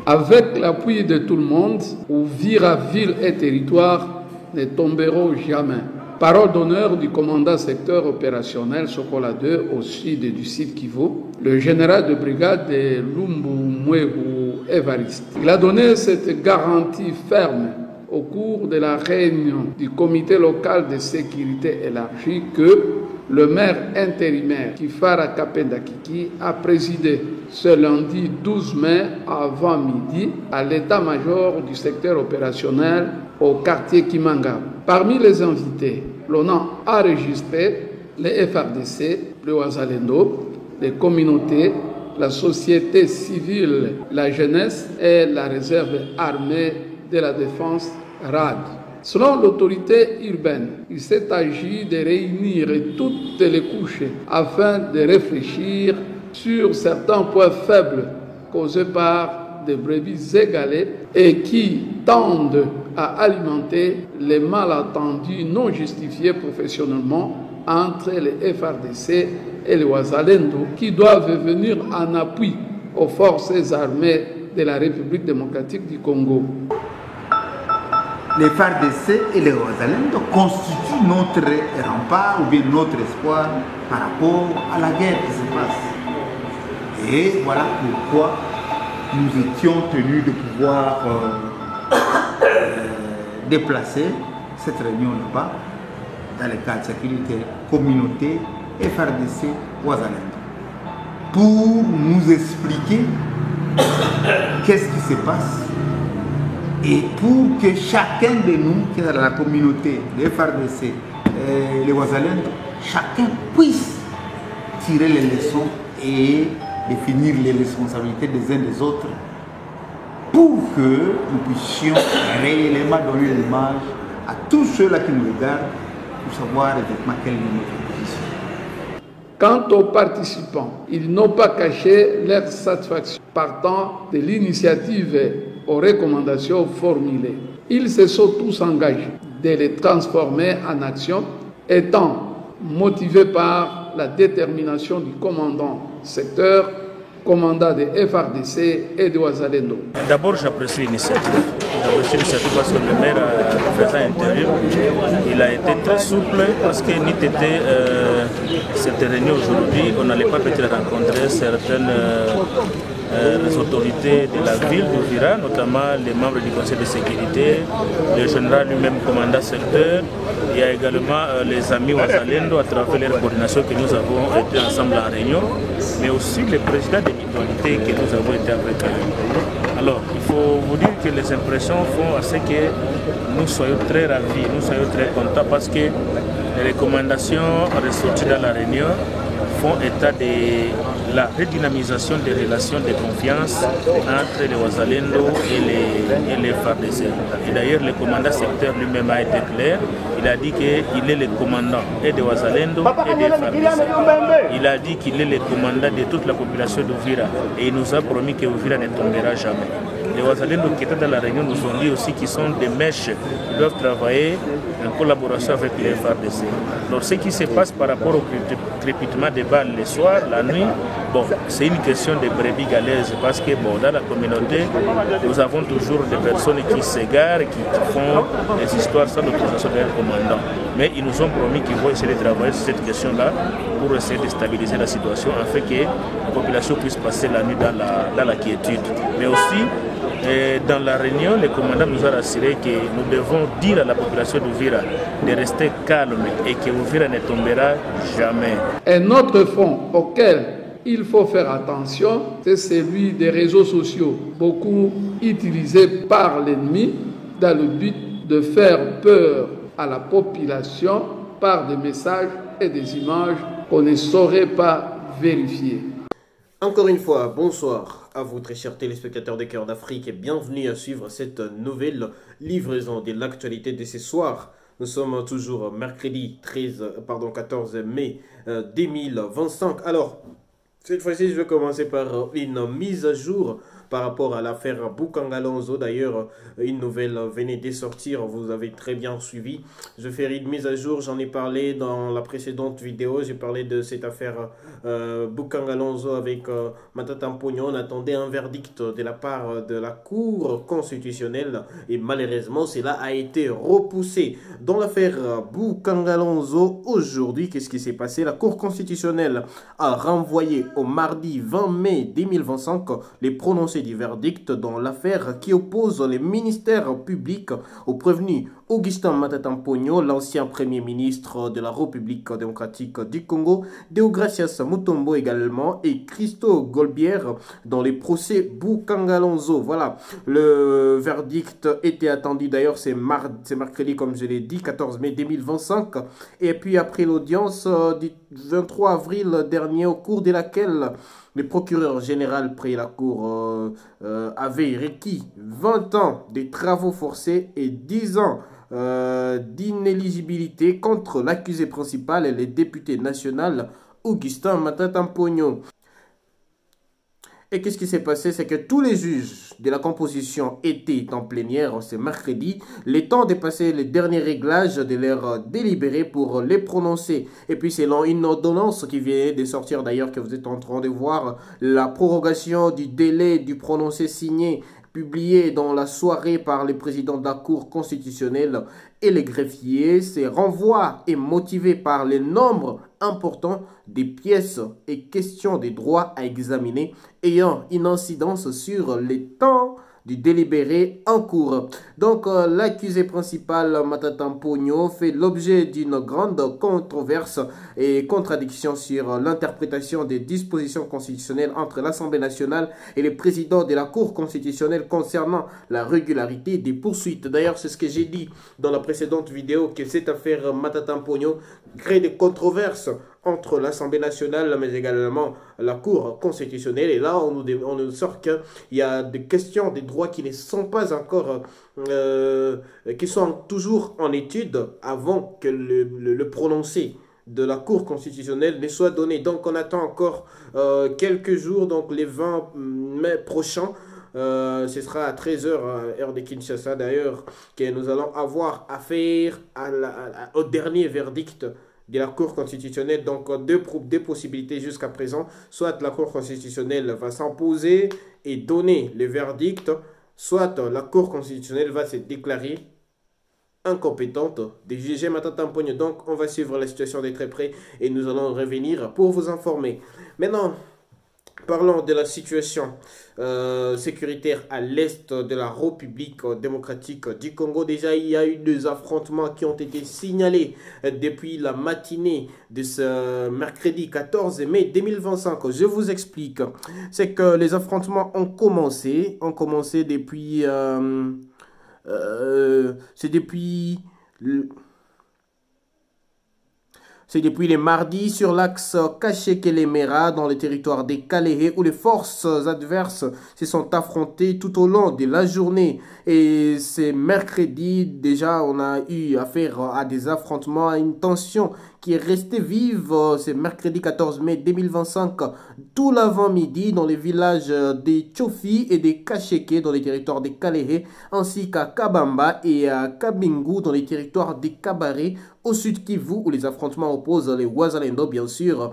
Avec l'appui de tout le monde, Uvira, ville et territoire ne tomberont jamais. Parole d'honneur du commandant secteur opérationnel Sokola 2 au sud du site Kivu, le général de brigade de Lumbu Mwegu Evariste. Il a donné cette garantie ferme au cours de la réunion du comité local de sécurité élargie que le maire intérimaire Kifara Kapenda Kiki a présidé ce lundi 12 mai avant midi à l'état-major du secteur opérationnel au quartier Kimanga. Parmi les invités, l'on a enregistré les FRDC, le Wazalendo, les communautés, la société civile, la jeunesse et la réserve armée de la défense RAD. Selon l'autorité urbaine, il s'est agi de réunir toutes les couches afin de réfléchir sur certains points faibles causés par des brebis égalées et qui tendent à alimenter les malentendus non justifiés professionnellement entre les FRDC et les Wazalendo qui doivent venir en appui aux forces armées de la République démocratique du Congo. Les FARDC et les Wazalendo constituent notre rempart ou bien notre espoir par rapport à la guerre qui se passe. Et voilà pourquoi nous étions tenus de pouvoir déplacer cette réunion là-bas dans le cadre sécuritaire, communauté FARDC Wazalendo pour nous expliquer qu'est-ce qui se passe et pour que chacun de nous qui est dans la communauté, les FARDC, les Wazalendo, chacun puisse tirer les leçons et définir les responsabilités des uns des autres pour que nous puissions réellement donner l'image à tous ceux-là qui nous regardent pour savoir exactement quelle est notre position. Quant aux participants, ils n'ont pas caché leur satisfaction partant de l'initiative aux recommandations formulées. Ils se sont tous engagés de les transformer en action, étant motivés par la détermination du commandant secteur, commandant de FRDC et de Wazalendo. D'abord, j'apprécie l'initiative. J'apprécie l'initiative parce que le maire, le président intérim, il a été très souple parce que n'eût été cette réunion aujourd'hui, on n'allait pas peut-être rencontrer certaines les autorités de la ville d'Uvira, notamment les membres du conseil de sécurité, le général lui-même commandant secteur. Il y a également les amis Wazalendo à travers leur coordination que nous avons été ensemble en réunion, mais aussi les présidents des mutualités que nous avons été avec eux. Alors, il faut vous dire que les impressions font à ce que nous soyons très ravis, nous soyons très contents parce que les recommandations ressorties dans la réunion font état de la redynamisation des relations de confiance entre les Wazalendo et les FARDC. Et d'ailleurs, le commandant secteur lui-même a été clair. Il a dit qu'il est le commandant et des Wazalendo et des FARDC. Il a dit qu'il est le commandant de toute la population d'Uvira. Et il nous a promis que Uvira ne tombera jamais. Les Wazalendo qui étaient dans la réunion nous ont dit aussi qu'ils sont des mèches qui doivent travailler en collaboration avec les FARDC. Alors ce qui se passe par rapport au crépitement des balles le soir, la nuit, bon, c'est une question de brebis galaises parce que bon, dans la communauté, nous avons toujours des personnes qui s'égarent, qui font des histoires sans l'autorisation de leur commandant. Mais ils nous ont promis qu'ils vont essayer de travailler sur cette question-là pour essayer de stabiliser la situation afin que la population puisse passer la nuit dans la quiétude. Mais aussi, dans la réunion, le commandant nous a rassuré que nous devons dire à la population d'Uvira de rester calme et que Uvira ne tombera jamais. Un autre front auquel il faut faire attention, c'est celui des réseaux sociaux, beaucoup utilisés par l'ennemi dans le but de faire peur à la population par des messages et des images qu'on ne saurait pas vérifier. Encore une fois, bonsoir à vous très chers téléspectateurs de Cœur d'Afrique et bienvenue à suivre cette nouvelle livraison de l'actualité de ce soir. Nous sommes toujours mercredi 14 mai 2025. Alors, Cette fois-ci, je vais commencer par une mise à jour par rapport à l'affaire Boukangalonzo. D'ailleurs, une nouvelle venait de sortir, vous avez très bien suivi. Je vais faire une mise à jour, j'en ai parlé dans la précédente vidéo. J'ai parlé de cette affaire Boukangalonzo avec Matata Mpogno. On attendait un verdict de la part de la Cour constitutionnelle et malheureusement, cela a été repoussé. Dans l'affaire Boukangalonzo, aujourd'hui, qu'est-ce qui s'est passé? La Cour constitutionnelle a renvoyé au mardi 20 mai 2025 les prononcés du verdict dans l'affaire qui oppose les ministères publics au prévenu Augustin Matata Mpogno, l'ancien premier ministre de la République démocratique du Congo, Deogracias Mutombo également et Christo Golbière dans les procès Boukangalonzo. Voilà, le verdict était attendu d'ailleurs, c'est mercredi comme je l'ai dit, 14 mai 2025. Et puis après l'audience du 23 avril dernier au cours de laquelle le procureur général près la Cour avait requis 20 ans de travaux forcés et 10 ans d'inéligibilité contre l'accusé principal et le député national Augustin Matata Mpogno. Et qu'est-ce qui s'est passé? C'est que tous les juges de la composition étaient en plénière ce mercredi, le temps de passer les derniers réglages de leur délibéré pour les prononcer. Et puis selon une ordonnance qui vient de sortir d'ailleurs, que vous êtes en train de voir, la prorogation du délai du prononcé signé publié dans la soirée par le président de la Cour constitutionnelle et les greffiers, ce renvoi est motivé par le nombre important des pièces et questions des droits à examiner ayant une incidence sur les temps du délibéré en cours. Donc, l'accusé principal, Matata Mpogno, fait l'objet d'une grande controverse et contradiction sur l'interprétation des dispositions constitutionnelles entre l'Assemblée nationale et le président de la Cour constitutionnelle concernant la régularité des poursuites. D'ailleurs, c'est ce que j'ai dit dans la précédente vidéo, que cette affaire Matata Mpogno crée des controverses entre l'Assemblée nationale, mais également la Cour constitutionnelle. Et là, on nous sort qu'il y a des questions, des droits qui ne sont pas encore, qui sont toujours en étude avant que le prononcé de la Cour constitutionnelle ne soit donné. Donc, on attend encore quelques jours, donc les 20 mai prochains. Ce sera à 13 h, heure de Kinshasa d'ailleurs, que nous allons avoir affaire au dernier verdict de la Cour constitutionnelle. Donc deux possibilités jusqu'à présent: soit la Cour constitutionnelle va s'imposer et donner le verdict, soit la Cour constitutionnelle va se déclarer incompétente de juger Matata Mpogno. Donc on va suivre la situation de très près et nous allons revenir pour vous informer. Maintenant, parlons de la situation sécuritaire à l'est de la République démocratique du Congo. Déjà, il y a eu des affrontements qui ont été signalés depuis la matinée de ce mercredi 14 mai 2025. Je vous explique. C'est que les affrontements ont commencé depuis... C'est depuis les mardis sur l'axe Kaché-Kelemera dans le territoire des Kalehe où les forces adverses se sont affrontées tout au long de la journée. Et c'est mercredi déjà on a eu affaire à des affrontements, à une tension qui est restée vive. C'est mercredi 14 mai 2025 tout l'avant-midi dans les villages des Tchofi et des Kacheke dans les territoires des Kalehe ainsi qu'à Kabamba et à Kabingu dans les territoires des Kabare au sud Kivu où les affrontements opposent les Wazalendo bien sûr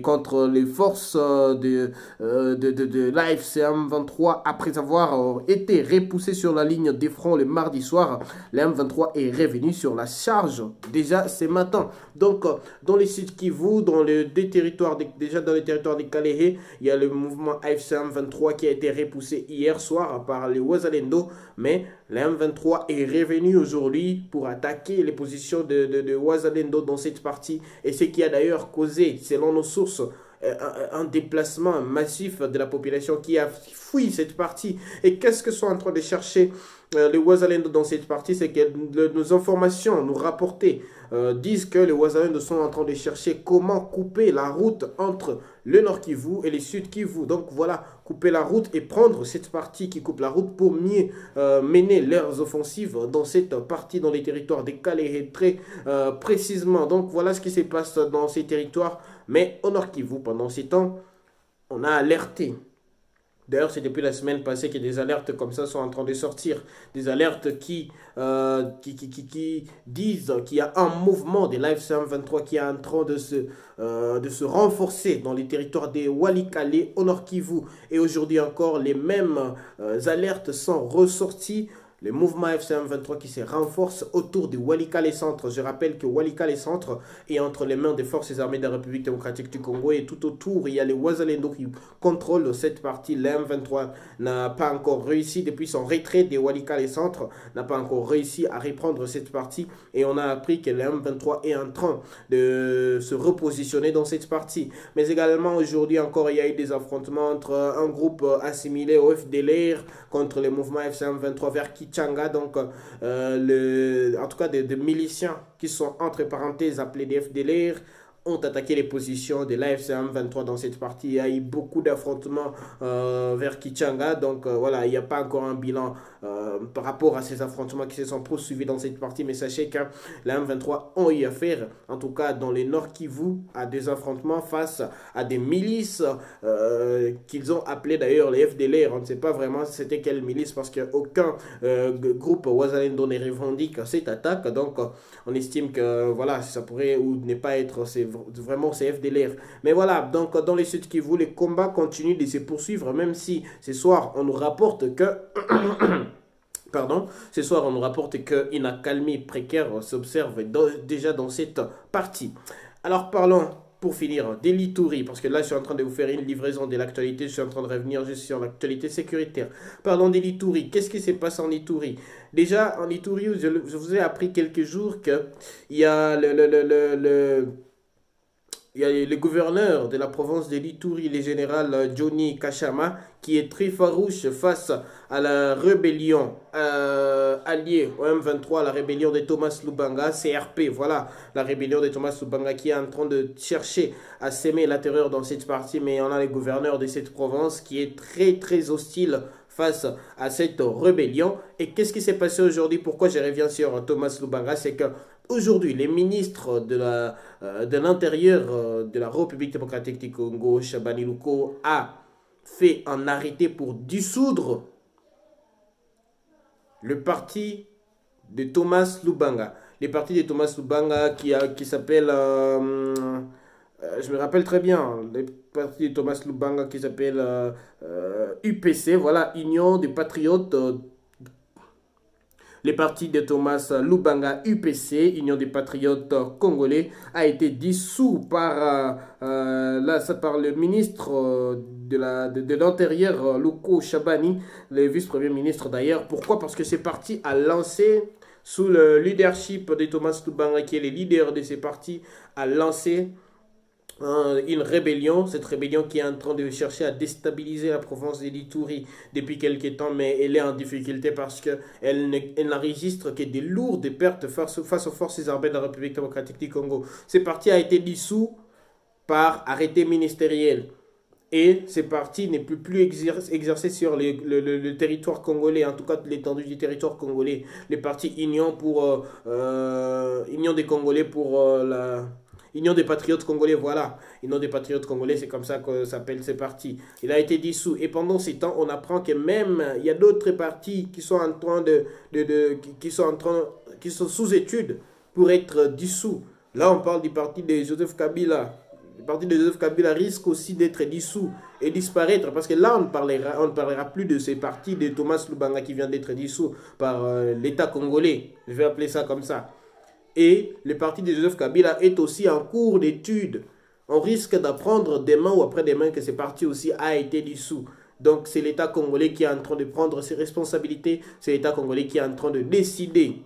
contre les forces de l'AFC M23 après avoir été repoussés sur la ligne des fronts le mardi soir. Le M23 est revenu sur la charge déjà ce matin. Donc dans les sud Kivu, dans les territoires déjà dans les territoires des Kalehe, il y a le mouvement AFC M23 qui a été repoussé hier soir par les Wazalendo, mais le M23 est revenu aujourd'hui pour attaquer les positions de Wazalendo dans cette partie, et ce qui a d'ailleurs causé, selon nos sources, un déplacement massif de la population qui a fui cette partie. Et qu'est-ce que sont en train de chercher les Wazalendo dans cette partie? C'est que nos informations nous rapportées disent que les Wazalendo sont en train de chercher comment couper la route entre le Nord Kivu et le Sud Kivu. Donc voilà, couper la route et prendre cette partie qui coupe la route pour mieux mener leurs offensives dans cette partie, dans les territoires des Kalehe très précisément. Donc voilà ce qui se passe dans ces territoires. Mais au Nord Kivu, pendant ces temps, on a alerté. D'ailleurs, c'est depuis la semaine passée que des alertes comme ça sont en train de sortir. Des alertes qui disent qu'il y a un mouvement des l'AFC M23 qui est en train de se renforcer dans les territoires des Walikale au Nord Kivu. Et aujourd'hui encore, les mêmes alertes sont ressorties. Le mouvement FCM23 qui se renforce autour du Walikale Centre. Je rappelle que Walikale Centre est entre les mains des forces armées de la République démocratique du Congo et tout autour, il y a les Wazalendo qui contrôlent cette partie. Le M23 n'a pas encore réussi, depuis son retrait des Walikale Centre, n'a pas encore réussi à reprendre cette partie. Et on a appris que le M23 est en train de se repositionner dans cette partie. Mais également aujourd'hui encore, il y a eu des affrontements entre un groupe assimilé au FDLR contre le mouvement FCM23 vers Kichanga, donc en tout cas des miliciens qui sont entre parenthèses appelés des FDLR ont attaqué les positions de l'AFC M23 dans cette partie. Il y a eu beaucoup d'affrontements vers Kichanga, donc voilà, il n'y a pas encore un bilan par rapport à ces affrontements qui se sont poursuivis dans cette partie, mais sachez que la M23 ont eu affaire, en tout cas dans les Nord Kivu, à des affrontements face à des milices qu'ils ont appelées d'ailleurs les FDLR. On ne sait pas vraiment c'était quelle milice parce qu'aucun groupe Wazalendo ne revendique cette attaque, donc on estime que voilà, ça pourrait ou ne pas être vraiment ces FDLR. Mais voilà, donc dans les Sud Kivu, les combats continuent de se poursuivre, même si ce soir on nous rapporte que ce soir on nous rapporte qu'une accalmie précaire s'observe déjà dans cette partie. Alors parlons pour finir des l'Ituri, parce que là je suis en train de vous faire une livraison de l'actualité, je suis en train de revenir juste sur l'actualité sécuritaire. Parlons des l'Ituri. Qu'est-ce qui se passe en Ituri? Déjà en Ituri, je vous ai appris quelques jours qu'il y a le gouverneur de la province de l'Ituri, le général Johnny Kachama, qui est très farouche face à la rébellion alliée au M23, la rébellion de Thomas Lubanga, CRP, voilà, la rébellion de Thomas Lubanga qui est en train de chercher à s'aimer la terreur dans cette partie, mais on a le gouverneur de cette province qui est très hostile face à cette rébellion. Et qu'est-ce qui s'est passé aujourd'hui? Pourquoi je reviens sur Thomas Lubanga? C'est que aujourd'hui, les ministres de l'Intérieur de la République démocratique du Congo, Shabani Luko, a fait un arrêté pour dissoudre le parti de Thomas Lubanga. Le parti de Thomas Lubanga qui s'appelle, je me rappelle très bien, le parti de Thomas Lubanga qui s'appelle UPC, voilà, Union des Patriotes. Le parti de Thomas Lubanga UPC, Union des Patriotes Congolais, a été dissous par le ministre de l'Intérieur, Luko Shabani, le vice-premier ministre d'ailleurs. Pourquoi? Parce que ce parti a lancé, sous le leadership de Thomas Lubanga, qui est le leader de ces partis, a lancé une rébellion, cette rébellion qui est en train de chercher à déstabiliser la province de l'Ituri depuis quelques temps, mais elle est en difficulté parce qu'elle n'enregistre que des lourdes pertes face aux forces armées de la République démocratique du Congo. Ce parti a été dissous par arrêté ministériel et ce parti n'est plus exercé sur le territoire congolais, en tout cas l'étendue du territoire congolais. Le parti Union des Congolais pour Union des Patriotes Congolais, voilà. Union des Patriotes Congolais, c'est comme ça que s'appelle ces partis. Il a été dissous. Et pendant ces temps, on apprend que même, il y a d'autres partis qui sont en train qui sont sous étude pour être dissous. Là, on parle du parti de Joseph Kabila. Le parti de Joseph Kabila risque aussi d'être dissous et disparaître. Parce que là, on ne parlera plus de ces partis de Thomas Lubanga qui vient d'être dissous par l'État congolais. Je vais appeler ça comme ça. Et le parti de Joseph Kabila est aussi en cours d'étude. On risque d'apprendre demain ou après-demain que ce parti aussi a été dissous. Donc c'est l'État congolais qui est en train de prendre ses responsabilités. C'est l'État congolais qui est en train de décider.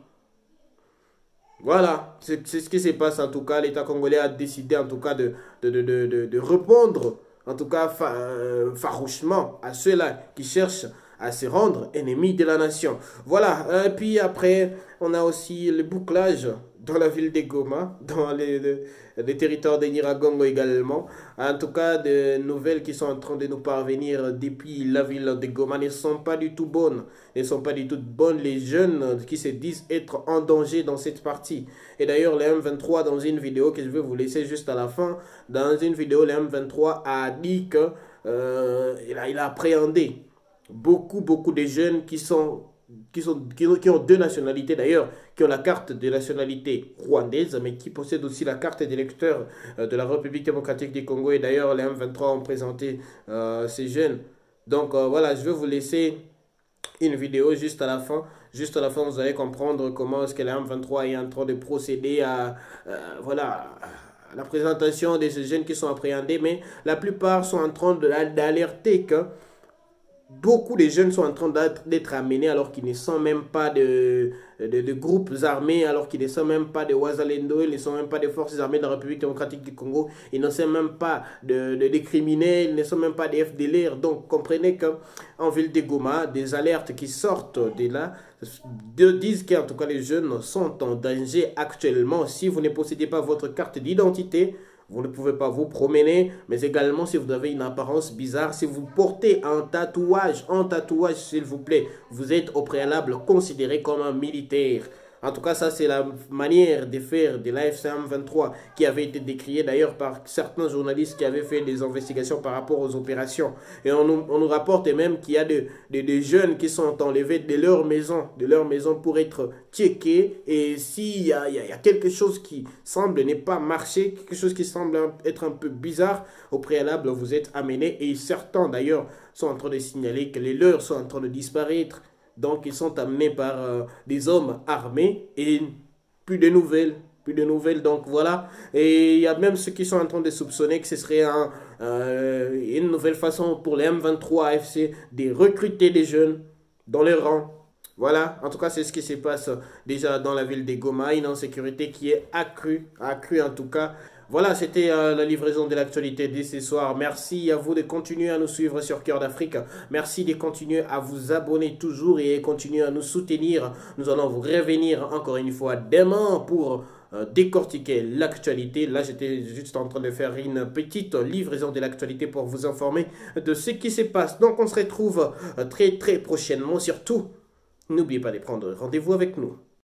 Voilà, c'est ce qui se passe en tout cas. L'État congolais a décidé en tout cas de répondre, en tout cas farouchement, à ceux-là qui cherchent à se rendre ennemis de la nation. Voilà, et puis après, on a aussi le bouclage dans la ville de Goma, dans les territoires de Nyiragongo également. En tout cas, des nouvelles qui sont en train de nous parvenir depuis la ville de Goma ne sont pas du tout bonnes. Ne sont pas du tout bonnes les jeunes qui se disent être en danger dans cette partie. Et d'ailleurs, le M23, dans une vidéo que je vais vous laisser juste à la fin, dans une vidéo, le M23 a dit que il a appréhendé beaucoup de jeunes qui ont deux nationalités d'ailleurs, qui ont la carte de nationalité rwandaise, mais qui possèdent aussi la carte d'électeur de la République démocratique du Congo. Et d'ailleurs, les M23 ont présenté ces jeunes. Donc voilà, je vais vous laisser une vidéo juste à la fin. Juste à la fin, vous allez comprendre comment est-ce que la M23 est en train de procéder à voilà, à la présentation de ces jeunes qui sont appréhendés. Mais la plupart sont en train d'alerter que beaucoup de jeunes sont en train d'être amenés alors qu'ils ne sont même pas de groupes armés, alors qu'ils ne sont même pas de Wazalendo, ils ne sont même pas des forces armées de la République démocratique du Congo, ils ne sont même pas des criminels, ils ne sont même pas des FDLR. Donc comprenez qu'en ville de Goma, des alertes qui sortent de là disent qu'en tout cas les jeunes sont en danger actuellement. Si vous ne possédez pas votre carte d'identité, vous ne pouvez pas vous promener, mais également si vous avez une apparence bizarre, si vous portez un tatouage s'il vous plaît, vous êtes au préalable considéré comme un militaire. En tout cas, ça c'est la manière de faire de l'AFC M23 qui avait été décriée d'ailleurs par certains journalistes qui avaient fait des investigations par rapport aux opérations. Et on nous rapporte même qu'il y a des jeunes qui sont enlevés de leur maison pour être checkés. Et s'il y a quelque chose qui semble ne pas marcher, quelque chose qui semble être un peu bizarre, au préalable vous êtes amenés. Et certains d'ailleurs sont en train de signaler que les leurs sont en train de disparaître. Donc, ils sont amenés par des hommes armés et plus de nouvelles. Donc, voilà. Et il y a même ceux qui sont en train de soupçonner que ce serait une nouvelle façon pour les M23 AFC de recruter des jeunes dans les rangs. Voilà. En tout cas, c'est ce qui se passe déjà dans la ville de Goma. Une insécurité qui est accrue en tout cas. Voilà, c'était la livraison de l'actualité de ce soir. Merci à vous de continuer à nous suivre sur Cœur d'Afrique. Merci de continuer à vous abonner toujours et continuer à nous soutenir. Nous allons vous revenir encore une fois demain pour décortiquer l'actualité. Là, j'étais juste en train de faire une petite livraison de l'actualité pour vous informer de ce qui se passe. Donc, on se retrouve très prochainement. Surtout, n'oubliez pas de prendre rendez-vous avec nous.